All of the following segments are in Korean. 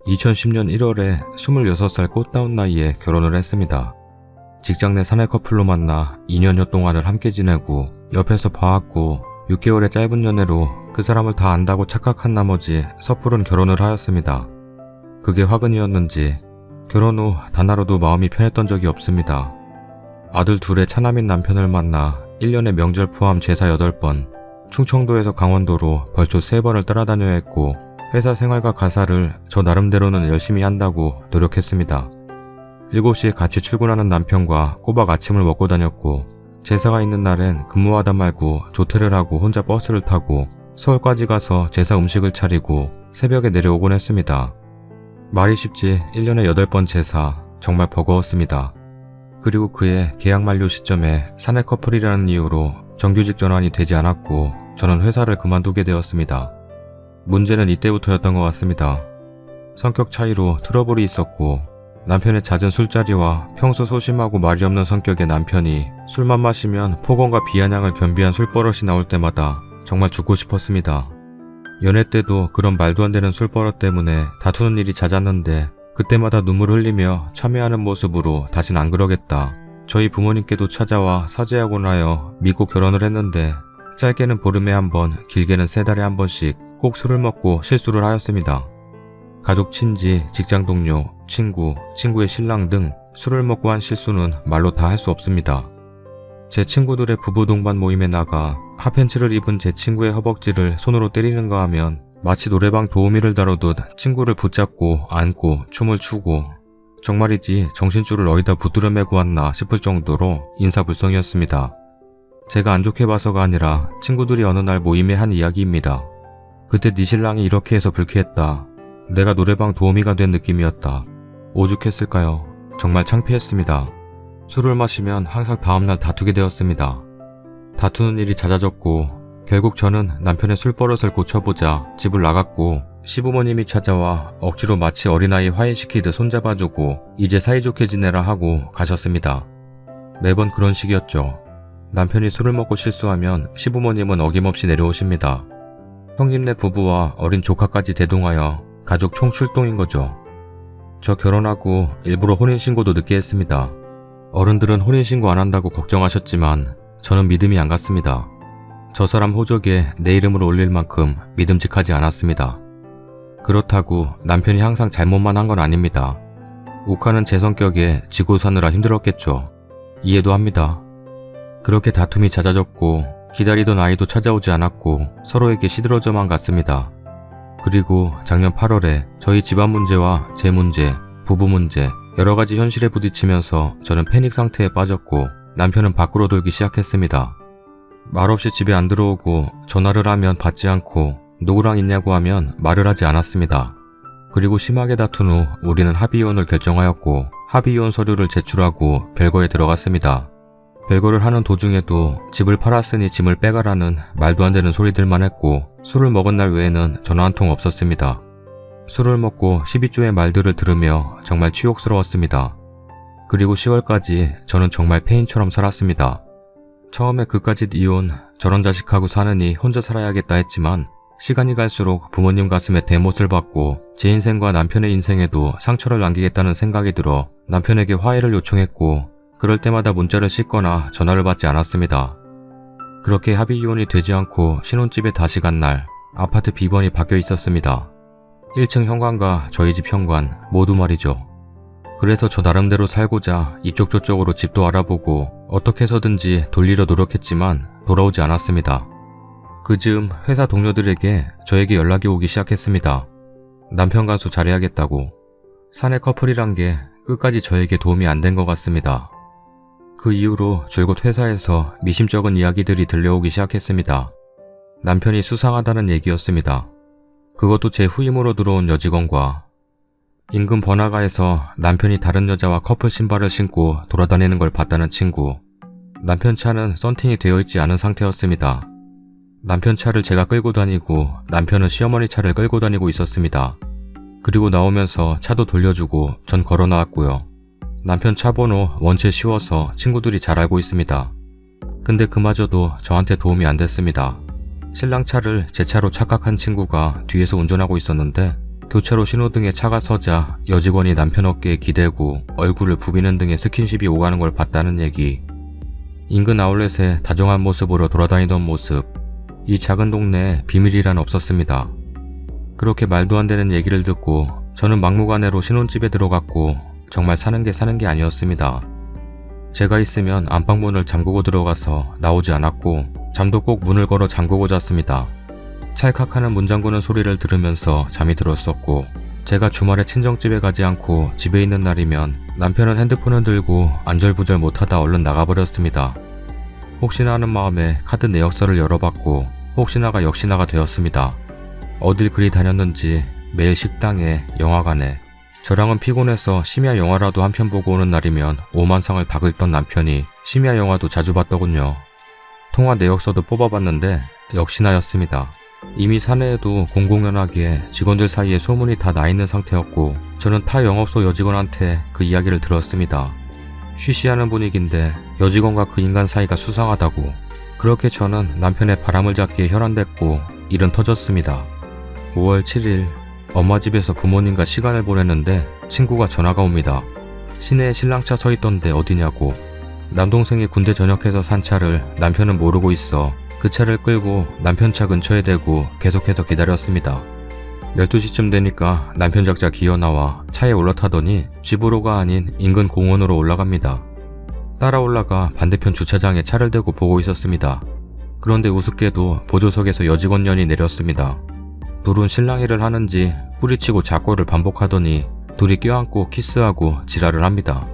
2010년 1월에 26살 꽃다운 나이에 결혼을 했습니다. 직장 내 사내 커플로 만나 2년여 동안을 함께 지내고 옆에서 봐왔고 6개월의 짧은 연애로 그 사람을 다 안다고 착각한 나머지 섣부른 결혼을 하였습니다. 그게 화근이었는지 결혼 후 단 하루도 마음이 편했던 적이 없습니다. 아들 둘의 차남인 남편을 만나 1년의 명절 포함 제사 8번, 충청도에서 강원도로 벌초 3번을 따라다녀야 했고 회사 생활과 가사를 저 나름대로는 열심히 한다고 노력했습니다. 7시에 같이 출근하는 남편과 꼬박 아침을 먹고 다녔고 제사가 있는 날엔 근무하다 말고 조퇴를 하고 혼자 버스를 타고 서울까지 가서 제사 음식을 차리고 새벽에 내려오곤 했습니다. 말이 쉽지 1년에 8번 제사, 정말 버거웠습니다. 그리고 그의 계약 만료 시점에 사내 커플이라는 이유로 정규직 전환이 되지 않았고 저는 회사를 그만두게 되었습니다. 문제는 이때부터였던 것 같습니다. 성격 차이로 트러블이 있었고 남편의 잦은 술자리와 평소 소심하고 말이 없는 성격의 남편이 술만 마시면 폭언과 비아냥을 겸비한 술버릇이 나올 때마다 정말 죽고 싶었습니다. 연애 때도 그런 말도 안 되는 술버릇 때문에 다투는 일이 잦았는데 그때마다 눈물 흘리며 참여하는 모습으로 다신 안 그러겠다. 저희 부모님께도 찾아와 사죄하고 나여 믿고 결혼을 했는데 짧게는 보름에 한 번, 길게는 3달에 한 번씩 꼭 술을 먹고 실수를 하였습니다. 가족 친지, 직장 동료, 친구, 친구의 신랑 등 술을 먹고 한 실수는 말로 다 할 수 없습니다. 제 친구들의 부부 동반 모임에 나가 핫팬츠를 입은 제 친구의 허벅지를 손으로 때리는가 하면 마치 노래방 도우미를 다루듯 친구를 붙잡고 안고 춤을 추고 정말이지 정신줄을 어디다 붙들어 매고 왔나 싶을 정도로 인사불성이었습니다. 제가 안 좋게 봐서가 아니라 친구들이 어느 날 모임에 한 이야기입니다. 그때 네 신랑이 이렇게 해서 불쾌했다. 내가 노래방 도우미가 된 느낌이었다. 오죽했을까요? 정말 창피했습니다. 술을 마시면 항상 다음날 다투게 되었습니다. 다투는 일이 잦아졌고 결국 저는 남편의 술버릇을 고쳐보자 집을 나갔고 시부모님이 찾아와 억지로 마치 어린아이 화해시키듯 손잡아주고 이제 사이좋게 지내라 하고 가셨습니다. 매번 그런 식이었죠. 남편이 술을 먹고 실수하면 시부모님은 어김없이 내려오십니다. 형님네 부부와 어린 조카까지 대동하여 가족 총출동인 거죠. 저 결혼하고 일부러 혼인신고도 늦게 했습니다. 어른들은 혼인신고 안 한다고 걱정하셨지만 저는 믿음이 안 갔습니다. 저 사람 호적에 내 이름을 올릴 만큼 믿음직하지 않았습니다. 그렇다고 남편이 항상 잘못만 한 건 아닙니다. 욱하는 제 성격에 지고 사느라 힘들었겠죠. 이해도 합니다. 그렇게 다툼이 잦아졌고 기다리던 아이도 찾아오지 않았고 서로에게 시들어져만 갔습니다. 그리고 작년 8월에 저희 집안 문제와 제 문제, 부부 문제, 여러가지 현실에 부딪히면서 저는 패닉 상태에 빠졌고 남편은 밖으로 돌기 시작했습니다. 말없이 집에 안 들어오고 전화를 하면 받지 않고 누구랑 있냐고 하면 말을 하지 않았습니다. 그리고 심하게 다툰 후 우리는 합의이혼을 결정하였고 합의이혼 서류를 제출하고 별거에 들어갔습니다. 별거를 하는 도중에도 집을 팔았으니 짐을 빼가라는 말도 안 되는 소리들만 했고 술을 먹은 날 외에는 전화 한 통 없었습니다. 술을 먹고 12조의 말들을 들으며 정말 치욕스러웠습니다. 그리고 10월까지 저는 정말 폐인처럼 살았습니다. 처음에 그까짓 이혼, 저런 자식하고 사느니 혼자 살아야겠다 했지만 시간이 갈수록 부모님 가슴에 대못을 받고 제 인생과 남편의 인생에도 상처를 남기겠다는 생각이 들어 남편에게 화해를 요청했고 그럴 때마다 문자를 씻거나 전화를 받지 않았습니다. 그렇게 합의 이혼이 되지 않고 신혼집에 다시 간 날 아파트 비번이 바뀌어 있었습니다. 1층 현관과 저희 집 현관 모두 말이죠. 그래서 저 나름대로 살고자 이쪽 저쪽으로 집도 알아보고 어떻게 해서든지 돌리려 노력했지만 돌아오지 않았습니다. 그 즈음 회사 동료들에게 저에게 연락이 오기 시작했습니다. 남편 간수 잘해야겠다고. 사내 커플이란 게 끝까지 저에게 도움이 안 된 것 같습니다. 그 이후로 줄곧 회사에서 미심쩍은 이야기들이 들려오기 시작했습니다. 남편이 수상하다는 얘기였습니다. 그것도 제 후임으로 들어온 여직원과 인근 번화가에서 남편이 다른 여자와 커플 신발을 신고 돌아다니는 걸 봤다는 친구. 남편 차는 썬팅이 되어 있지 않은 상태였습니다. 남편 차를 제가 끌고 다니고 남편은 시어머니 차를 끌고 다니고 있었습니다. 그리고 나오면서 차도 돌려주고 전 걸어 나왔고요. 남편 차 번호 원체 쉬워서 친구들이 잘 알고 있습니다. 근데 그마저도 저한테 도움이 안 됐습니다. 신랑 차를 제 차로 착각한 친구가 뒤에서 운전하고 있었는데 교차로 신호등에 차가 서자 여직원이 남편 어깨에 기대고 얼굴을 부비는 등의 스킨십이 오가는 걸 봤다는 얘기. 인근 아울렛에 다정한 모습으로 돌아다니던 모습. 이 작은 동네에 비밀이란 없었습니다. 그렇게 말도 안 되는 얘기를 듣고 저는 막무가내로 신혼집에 들어갔고 정말 사는 게 아니었습니다. 제가 있으면 안방문을 잠그고 들어가서 나오지 않았고 잠도 꼭 문을 걸어 잠그고 잤습니다. 찰칵하는 문 잠그는 소리를 들으면서 잠이 들었었고 제가 주말에 친정집에 가지 않고 집에 있는 날이면 남편은 핸드폰을 들고 안절부절 못하다 얼른 나가버렸습니다. 혹시나 하는 마음에 카드 내역서를 열어봤고 혹시나가 역시나가 되었습니다. 어딜 그리 다녔는지 매일 식당에 영화관에 저랑은 피곤해서 심야 영화라도 한 편 보고 오는 날이면 오만상을 박을던 남편이 심야 영화도 자주 봤더군요. 통화 내역서도 뽑아봤는데 역시나였습니다. 이미 사내에도 공공연하게 직원들 사이에 소문이 다 나 있는 상태였고 저는 타 영업소 여직원한테 그 이야기를 들었습니다. 쉬쉬하는 분위기인데 여직원과 그 인간 사이가 수상하다고. 그렇게 저는 남편의 바람을 잡기에 혈안됐고 일은 터졌습니다. 5월 7일 엄마 집에서 부모님과 시간을 보냈는데 친구가 전화가 옵니다. 시내에 신랑차 서 있던데 어디냐고. 남동생이 군대 전역해서 산 차를 남편은 모르고 있어 그 차를 끌고 남편 차 근처에 대고 계속해서 기다렸습니다. 12시쯤 되니까 남편 작자 기어나와 차에 올라타더니 집으로가 아닌 인근 공원으로 올라갑니다. 따라 올라가 반대편 주차장에 차를 대고 보고 있었습니다. 그런데 우습게도 보조석에서 여직원년이 내렸습니다. 둘은 실랑이를 하는지 뿌리치고 작고를 반복하더니 둘이 껴안고 키스하고 지랄을 합니다.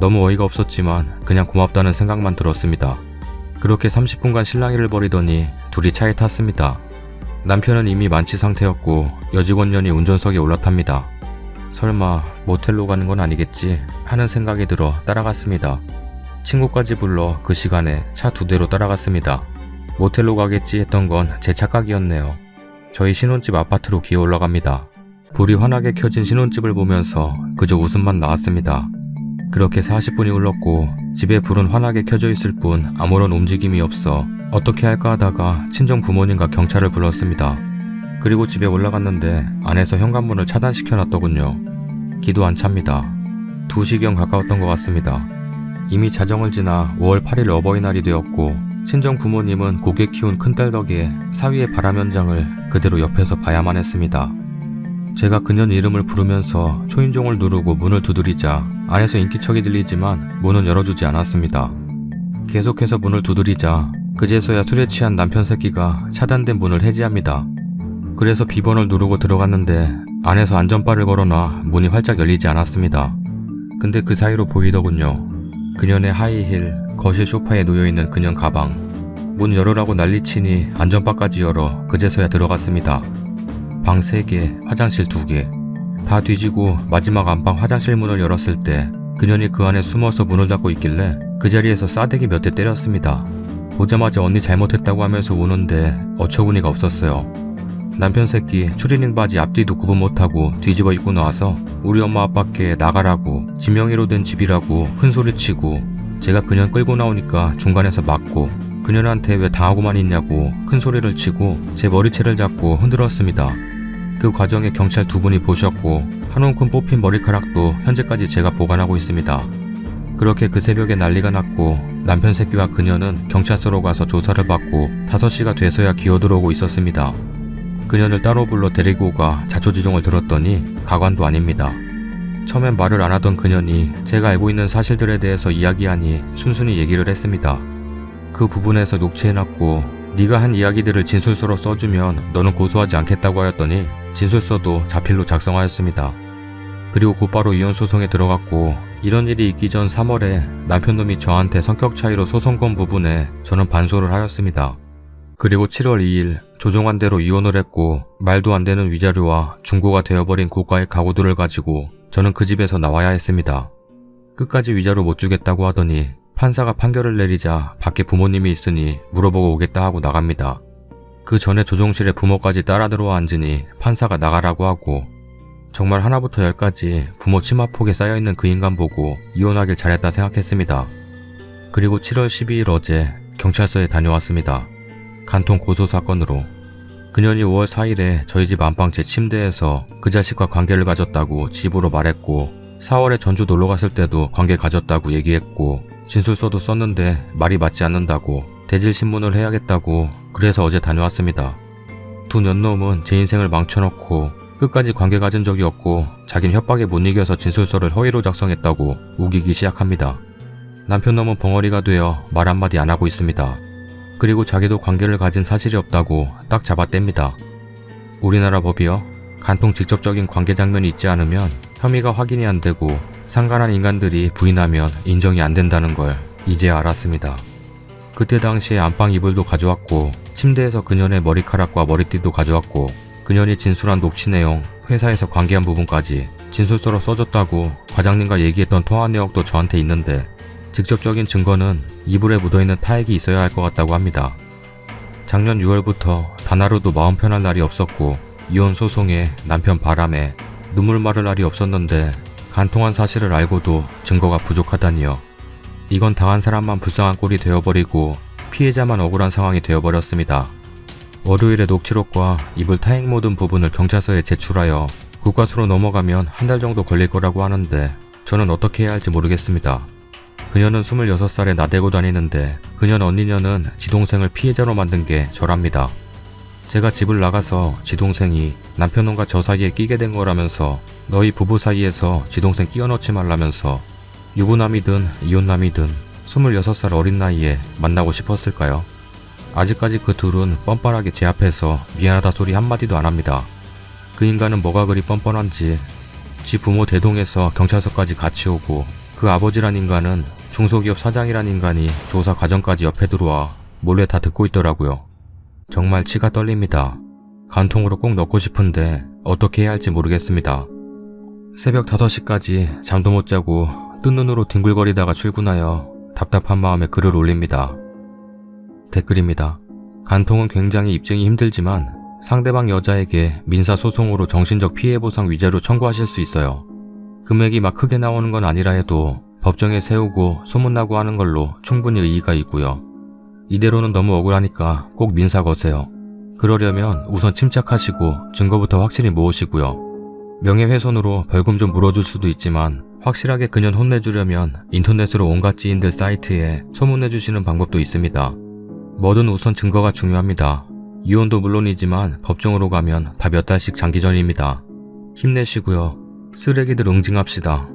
너무 어이가 없었지만 그냥 고맙다는 생각만 들었습니다. 그렇게 30분간 실랑이를 벌이더니 둘이 차에 탔습니다. 남편은 이미 만취 상태였고 여직원년이 운전석에 올라탑니다. 설마 모텔로 가는 건 아니겠지 하는 생각이 들어 따라갔습니다. 친구까지 불러 그 시간에 차 2대로 따라갔습니다. 모텔로 가겠지 했던 건 제 착각이었네요. 저희 신혼집 아파트로 기어 올라갑니다. 불이 환하게 켜진 신혼집을 보면서 그저 웃음만 나왔습니다. 그렇게 40분이 흘렀고 집에 불은 환하게 켜져 있을 뿐 아무런 움직임이 없어 어떻게 할까 하다가 친정 부모님과 경찰을 불렀습니다. 그리고 집에 올라갔는데 안에서 현관문을 차단시켜놨더군요. 기도 안 찹니다. 2시경 가까웠던 것 같습니다. 이미 자정을 지나 5월 8일 어버이날이 되었고 친정 부모님은 고개 키운 큰딸 덕에 사위의 바람 현장을 그대로 옆에서 봐야만 했습니다. 제가 그년 이름을 부르면서 초인종을 누르고 문을 두드리자 안에서 인기척이 들리지만 문은 열어주지 않았습니다. 계속해서 문을 두드리자 그제서야 술에 취한 남편 새끼가 차단된 문을 해지합니다. 그래서 비번을 누르고 들어갔는데 안에서 안전바를 걸어놔 문이 활짝 열리지 않았습니다. 근데 그 사이로 보이더군요. 그년의 하이힐, 거실 소파에 놓여있는 그년 가방. 문 열으라고 난리치니 안전바까지 열어 그제서야 들어갔습니다. 방 3개, 화장실 2개. 다 뒤지고 마지막 안방 화장실 문을 열었을 때 그년이 그 안에 숨어서 문을 닫고 있길래 그 자리에서 싸대기 몇 대 때렸습니다. 보자마자 언니 잘못했다고 하면서 우는데 어처구니가 없었어요. 남편 새끼 추리닝 바지 앞뒤도 구분 못하고 뒤집어 입고 나와서 우리 엄마 아빠께 나가라고 지명의로 된 집이라고 큰소리치고 제가 그년 끌고 나오니까 중간에서 맞고 그년한테 왜 당하고만 있냐고 큰소리를 치고 제 머리채를 잡고 흔들었습니다. 그 과정에 경찰 2분이 보셨고 한 움큼 뽑힌 머리카락도 현재까지 제가 보관하고 있습니다. 그렇게 그 새벽에 난리가 났고 남편 새끼와 그녀는 경찰서로 가서 조사를 받고 5시가 돼서야 기어들어오고 있었습니다. 그녀를 따로 불러 데리고 가 자초지종을 들었더니 가관도 아닙니다. 처음엔 말을 안 하던 그년이 제가 알고 있는 사실들에 대해서 이야기하니 순순히 얘기를 했습니다. 그 부분에서 녹취해놨고 네가 한 이야기들을 진술서로 써주면 너는 고소하지 않겠다고 하였더니 진술서도 자필로 작성하였습니다. 그리고 곧바로 이혼소송에 들어갔고 이런 일이 있기 전 3월에 남편놈이 저한테 성격 차이로 소송 건 부분에 저는 반소를 하였습니다. 그리고 7월 2일 조종한 대로 이혼을 했고 말도 안 되는 위자료와 중고가 되어버린 고가의 가구들을 가지고 저는 그 집에서 나와야 했습니다. 끝까지 위자료 못 주겠다고 하더니 판사가 판결을 내리자 밖에 부모님이 있으니 물어보고 오겠다 하고 나갑니다. 그 전에 조종실에 부모까지 따라 들어와 앉으니 판사가 나가라고 하고 정말 하나부터 10까지 부모 치마폭에 쌓여있는 그 인간 보고 이혼하길 잘했다 생각했습니다. 그리고 7월 12일 어제 경찰서에 다녀왔습니다. 간통 고소 사건으로. 그년이 5월 4일에 저희 집 안방 제 침대에서 그 자식과 관계를 가졌다고 집으로 말했고 4월에 전주 놀러 갔을 때도 관계 가졌다고 얘기했고 진술서도 썼는데 말이 맞지 않는다고 대질신문을 해야겠다고 그래서 어제 다녀왔습니다. 두 년놈은 제 인생을 망쳐놓고 끝까지 관계 가진 적이 없고 자긴 협박에 못 이겨서 진술서를 허위로 작성했다고 우기기 시작합니다. 남편놈은 벙어리가 되어 말 한마디 안 하고 있습니다. 그리고 자기도 관계를 가진 사실이 없다고 딱 잡아댑니다. 우리나라 법이요. 간통 직접적인 관계 장면이 있지 않으면 혐의가 확인이 안 되고 상관한 인간들이 부인하면 인정이 안 된다는 걸 이제야 알았습니다. 그때 당시에 안방 이불도 가져왔고 침대에서 그년의 머리카락과 머리띠도 가져왔고 그년이 진술한 녹취 내용, 회사에서 관계한 부분까지 진술서로 써줬다고 과장님과 얘기했던 통화 내역도 저한테 있는데 직접적인 증거는 이불에 묻어있는 타액이 있어야 할 것 같다고 합니다. 작년 6월부터 단 하루도 마음 편할 날이 없었고 이혼 소송에 남편 바람에 눈물 마를 날이 없었는데 간통한 사실을 알고도 증거가 부족하다니요. 이건 당한 사람만 불쌍한 꼴이 되어버리고 피해자만 억울한 상황이 되어버렸습니다. 월요일에 녹취록과 이불 타액 묻은 부분을 경찰서에 제출하여 국과수로 넘어가면 한 달 정도 걸릴 거라고 하는데 저는 어떻게 해야 할지 모르겠습니다. 그녀는 26살에 나대고 다니는데 그녀 언니녀는 지동생을 피해자로 만든 게 저랍니다. 제가 집을 나가서 지동생이 남편놈과 저 사이에 끼게 된 거라면서 너희 부부 사이에서 지동생 끼워 넣지 말라면서 유부남이든 이혼남이든 26살 어린 나이에 만나고 싶었을까요? 아직까지 그 둘은 뻔뻔하게 제 앞에서 미안하다 소리 한마디도 안 합니다. 그 인간은 뭐가 그리 뻔뻔한지 지 부모 대동해서 경찰서까지 같이 오고 그 아버지란 인간은 중소기업 사장이란 인간이 조사 과정까지 옆에 들어와 몰래 다 듣고 있더라고요. 정말 치가 떨립니다. 간통으로 꼭 넣고 싶은데 어떻게 해야 할지 모르겠습니다. 새벽 5시까지 잠도 못 자고 뜬 눈으로 뒹굴거리다가 출근하여 답답한 마음에 글을 올립니다. 댓글입니다. 간통은 굉장히 입증이 힘들지만 상대방 여자에게 민사소송으로 정신적 피해보상 위자료 청구하실 수 있어요. 금액이 막 크게 나오는 건 아니라 해도 법정에 세우고 소문나고 하는 걸로 충분히 의의가 있고요. 이대로는 너무 억울하니까 꼭 민사 거세요. 그러려면 우선 침착하시고 증거부터 확실히 모으시고요. 명예훼손으로 벌금 좀 물어줄 수도 있지만 확실하게 그년 혼내주려면 인터넷으로 온갖 지인들 사이트에 소문내주시는 방법도 있습니다. 뭐든 우선 증거가 중요합니다. 이혼도 물론이지만 법정으로 가면 다 몇 달씩 장기전입니다. 힘내시고요. 쓰레기들 응징합시다.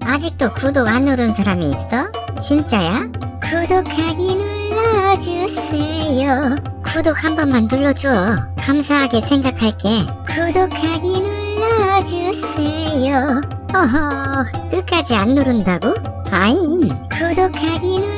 아직도 구독 안 누른 사람이 있어? 진짜야? 구독하기 눌러주세요. 구독 한 번만 눌러줘. 감사하게 생각할게. 구독하기 눌러주세요. 어허, 끝까지 안 누른다고? 아잉, 구독하기 눌러주세요.